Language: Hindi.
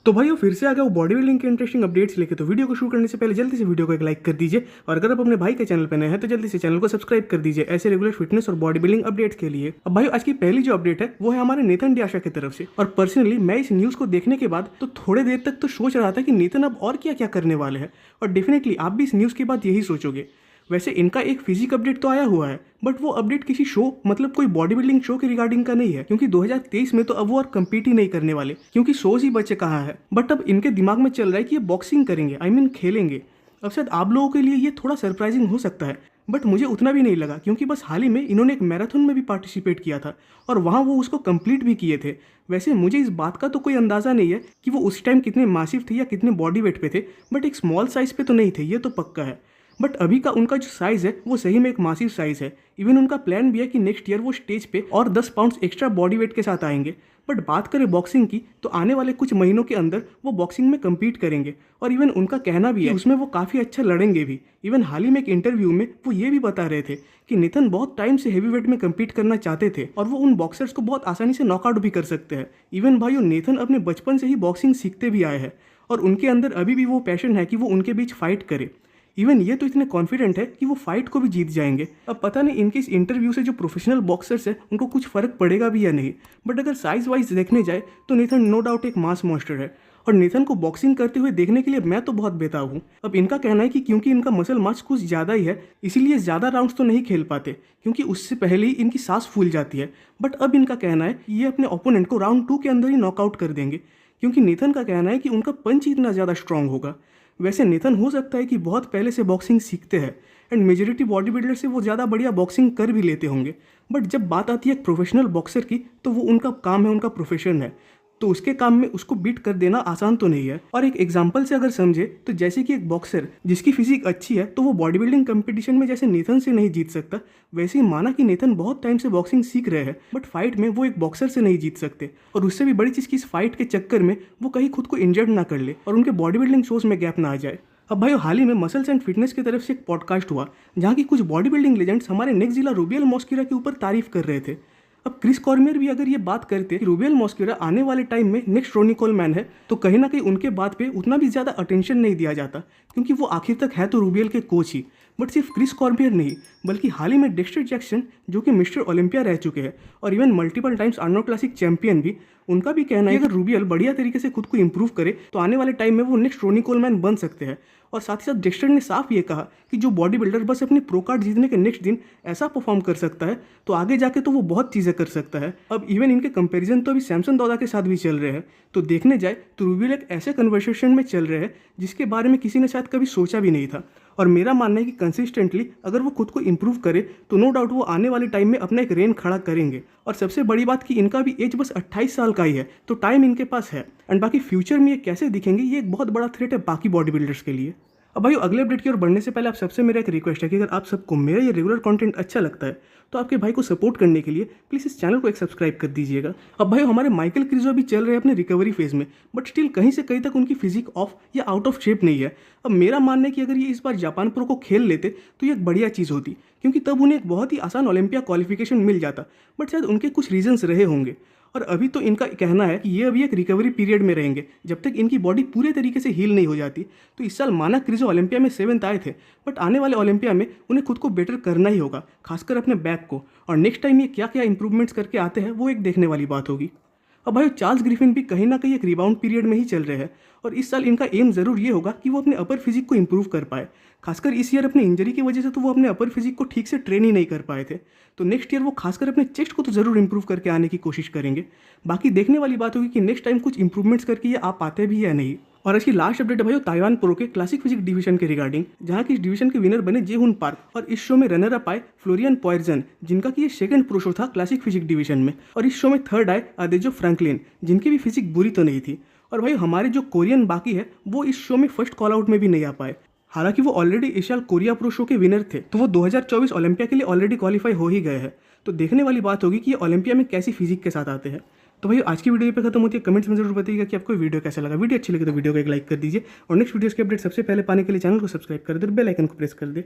तो भाइयों फिर से आ गया वो बॉडी बिल्डिंग के इंटरेस्टिंग अपडेट्स लेके। तो वीडियो को शुरू करने से पहले जल्दी से वीडियो को एक लाइक कर दीजिए, और अगर आप अपने भाई के चैनल पर नए हैं तो जल्दी से चैनल को सब्सक्राइब कर दीजिए ऐसे रेगुलर फिटनेस और बॉडी बिल्डिंग अपडेट्स के लिए। अब भाई आज की पहली जो अपडेट है वो है हमारे नेथन डियाशा की तरफ से। और पर्सनली मैं इस न्यूज़ को देखने के बाद तो थोड़े देर तक तो सोच रहा था कि नेथन अब और क्या क्या करने वाले हैं, और डेफिनेटली आप भी इस न्यूज़ के बाद यही सोचोगे। वैसे इनका एक फिजिक अपडेट तो आया हुआ है, बट वो अपडेट किसी शो मतलब कोई बॉडी बिल्डिंग शो के रिगार्डिंग का नहीं है, क्योंकि 2023 में तो अब वो और कम्पीट ही नहीं करने वाले, क्योंकि शोज ही बचे कहाँ है। बट अब इनके दिमाग में चल रहा है कि ये बॉक्सिंग करेंगे, आई मीन खेलेंगे। अब शायद आप लोगों के लिए ये थोड़ा सरप्राइजिंग हो सकता है, बट मुझे उतना भी नहीं लगा, क्योंकि बस हाल ही में इन्होंने एक मैराथन में भी पार्टिसिपेट किया था और वहाँ वो उसको कंप्लीट भी किए थे। वैसे मुझे इस बात का तो कोई अंदाज़ा नहीं है कि वो उस टाइम कितने मासिव थे या कितने बॉडी वेट पे थे, बट एक स्मॉल साइज पे तो नहीं थे, ये तो पक्का है। बट अभी का उनका जो साइज़ है वो सही में एक मासिव साइज़ है। इवन उनका प्लान भी है कि नेक्स्ट ईयर वो स्टेज पे और 10 पाउंड्स एक्स्ट्रा बॉडी वेट के साथ आएंगे। बट बात करें बॉक्सिंग की तो आने वाले कुछ महीनों के अंदर वो बॉक्सिंग में कम्पीट करेंगे, और इवन उनका कहना भी है उसमें वो काफ़ी अच्छा लड़ेंगे भी। इवन हाल ही में एक इंटरव्यू में वो ये भी बता रहे थे कि नितिन बहुत टाइम से हेवी वेट में कम्पीट करना चाहते थे, और वो उन बॉक्सर्स को बहुत आसानी से नॉकआउट भी कर सकते हैं। इवन भाइयों नेथन अपने बचपन से ही बॉक्सिंग सीखते भी आए हैं, और उनके अंदर अभी भी वो पैशन है कि वो उनके बीच फाइट करे। इवन ये तो इतने कॉन्फिडेंट है कि वो फाइट को भी जीत जाएंगे। अब पता नहीं इनके इस इंटरव्यू से जो प्रोफेशनल बॉक्सर्स है उनको कुछ फर्क पड़ेगा भी या नहीं, बट अगर साइज वाइज देखने जाए तो नेथन नो डाउट एक मास मॉन्स्टर है, और नेथन को बॉक्सिंग करते हुए देखने के लिए मैं तो बहुत बेताब हूँ। अब इनका कहना है कि क्योंकि इनका मसल मास कुछ ज़्यादा ही है इसीलिए ज़्यादा राउंड्स तो नहीं खेल पाते, क्योंकि उससे पहले ही इनकी सांस फूल जाती है। बट अब इनका कहना है कि ये अपने ओपोनेंट को राउंड 2 के अंदर ही नॉकआउट कर देंगे, क्योंकि नेथन का कहना है कि उनका पंच इतना ज़्यादा स्ट्रांग होगा। वैसे नेथन हो सकता है कि बहुत पहले से बॉक्सिंग सीखते हैं, एंड मेजोरिटी बॉडी बिल्डर से वो ज़्यादा बढ़िया बॉक्सिंग कर भी लेते होंगे, बट जब बात आती है एक प्रोफेशनल बॉक्सर की तो वो उनका काम है, उनका प्रोफेशन है, तो उसके काम में उसको बीट कर देना आसान तो नहीं है। और एक एग्जांपल से अगर समझे तो जैसे कि एक बॉक्सर जिसकी फिजिक अच्छी है तो वो बॉडी बिल्डिंग कंपटीशन में जैसे नेथन से नहीं जीत सकता, वैसे ही माना कि नेथन बहुत टाइम से बॉक्सिंग सीख रहे हैं बट फाइट में वो एक बॉक्सर से नहीं जीत सकते, और उससे भी बड़ी चीज़ की इस फाइट के चक्कर में वो कहीं खुद को इंजर्ड ना कर ले और उनके बॉडी बिल्डिंग शोज में गैप ना आ जाए। अब भाई हाल ही में मसल्स एंड फिटनेस की तरफ से एक पॉडकास्ट हुआ जहाँ की कुछ बॉडी बिल्डिंग लेजेंड्स हमारे नेक्स्ट जिला रूबियल मॉस्कीरा के ऊपर तारीफ कर रहे थे। अब क्रिस कॉर्मियर भी अगर ये बात करते कि रूबियल मॉस्कीरा आने वाले टाइम में नेक्स्ट रोनी कोलमैन है, तो कहीं ना कहीं उनके बात पे उतना भी ज़्यादा अटेंशन नहीं दिया जाता, क्योंकि वो आखिर तक है तो रूबियल के कोच ही। बट सिर्फ क्रिस कॉर्मियर नहीं, बल्कि हाल ही में डेक्स्टर जैक्सन जो कि मिस्टर ओलंपिया रह चुके हैं और even multiple times Arnold classic champion भी, उनका भी कहना है कि अगर रूबियल बढ़िया तरीके से खुद को इंप्रूव करे तो आने वाले टाइम में वो नेक्स्ट रोनी कोलमैन बन सकते हैं। और साथ ही साथ डेक्स्टर ने साफ ये कहा कि जो बॉडी बिल्डर बस अपने प्रो कार्ड जीतने के नेक्स्ट दिन ऐसा परफॉर्म कर सकता है तो आगे जाके तो वो बहुत चीज़ें कर सकता है। अब इवन इनके कंपैरिजन तो अभी सैमसन दादा के साथ भी चल रहे हैं, तो देखने जाए तो रूबियल एक ऐसे कन्वर्सेशन में चल रहे हैं जिसके बारे में किसी ने शायद कभी सोचा भी नहीं था। और मेरा मानना है कि कंसिस्टेंटली अगर वो खुद को इंप्रूव करे तो नो डाउट वो आने वाले टाइम में अपना एक रेन खड़ा करेंगे। और सबसे बड़ी बात कि इनका भी एज बस 28 साल का ही है, तो टाइम इनके पास है। एंड बाकी फ्यूचर में ये कैसे दिखेंगे ये एक बहुत बड़ा थ्रेट है बाकी बॉडी बिल्डर्स के लिए। अब भाई अगले अपडेट की ओर बढ़ने से पहले आप सबसे मेरा एक रिक्वेस्ट है कि अगर आप सबको मेरा ये रेगुलर कंटेंट अच्छा लगता है तो आपके भाई को सपोर्ट करने के लिए प्लीज़ इस चैनल को एक सब्सक्राइब कर दीजिएगा। अब भाई हमारे माइकल क्रिजो भी चल रहे हैं अपने रिकवरी फेज में, बट स्टिल कहीं से कहीं तक उनकी फिजिक ऑफ या आउट ऑफ शेप नहीं है। अब मेरा मानना है कि अगर ये इस बार जापान प्रो को खेल लेते तो ये एक बढ़िया चीज़ होती, क्योंकि तब उन्हें एक बहुत ही आसान ओलंपिया क्वालिफिकेशन मिल जाता, बट शायद उनके कुछ रीजंस रहे होंगे। और अभी तो इनका कहना है कि ये अभी एक रिकवरी पीरियड में रहेंगे जब तक इनकी बॉडी पूरे तरीके से हील नहीं हो जाती। तो इस साल माना क्रिजो ओलंपिया में 7th आए थे, बट आने वाले ओलंपिया में उन्हें खुद को बेटर करना ही होगा, खासकर अपने बैक को, और नेक्स्ट टाइम ये क्या क्या इंप्रूवमेंट्स करके आते हैं वो एक देखने वाली बात होगी। अब भाई चार्ल्स ग्रिफिन भी कहीं ना कहीं एक रिबाउंड पीरियड में ही चल रहे हैं, और इस साल इनका एम ज़रूर ये होगा कि वो अपने अपर फिजिक को इंप्रूव कर पाए। खासकर इस ईयर अपने इंजरी की वजह से तो वो अपने अपर फिजिक को ठीक से ट्रेन ही नहीं कर पाए थे, तो नेक्स्ट ईयर वो खासकर अपने चेस्ट को तो ज़रूर इंप्रूव करके आने की कोशिश करेंगे। बाकी देखने वाली बात होगी कि नेक्स्ट टाइम कुछ इंप्रूवमेंट्स करके ये आ पाते भी या नहीं। और आज की लास्ट अपडेट है भाई ताइवान प्रो के क्लासिक फिजिक डिवीजन के रिगार्डिंग, जहाँ की इस डिवीजन के विनर बने जेहुन पार्क, और इस शो में रनर अप आए फ्लोरियन पॉयर्जन, जिनका कि ये सेकंड प्रो शो था क्लासिक फिजिक डिवीजन में, और इस शो में थर्ड आए आदेजो फ्रैंकलिन, जिनकी भी फिजिक बुरी तो नहीं थी। और भाई हमारे जो कोरियन बाकी है वो इस शो में फर्स्ट कॉल आउट में भी नहीं आ पाए, हालांकि वो already Asia Korea pro show के विनर थे, तो वो 2024 ओलंपिया के लिए ऑलरेडी क्वालिफाई हो ही गए हैं। तो देखने वाली बात होगी कि ये ओलंपिया में कैसी फिजिक के साथ आते हैं। तो भाई आज की वीडियो पे खत्म होती है, कमेंट्स में जरूर बताइएगा कि आपको वीडियो कैसा लगा। वीडियो अच्छी लगे तो वीडियो को एक लाइक कर दीजिए, और नेक्स्ट वीडियोस के अपडेट सबसे पहले पाने के लिए चैनल को सब्सक्राइब कर दे, बेल आइकन को प्रेस कर दे।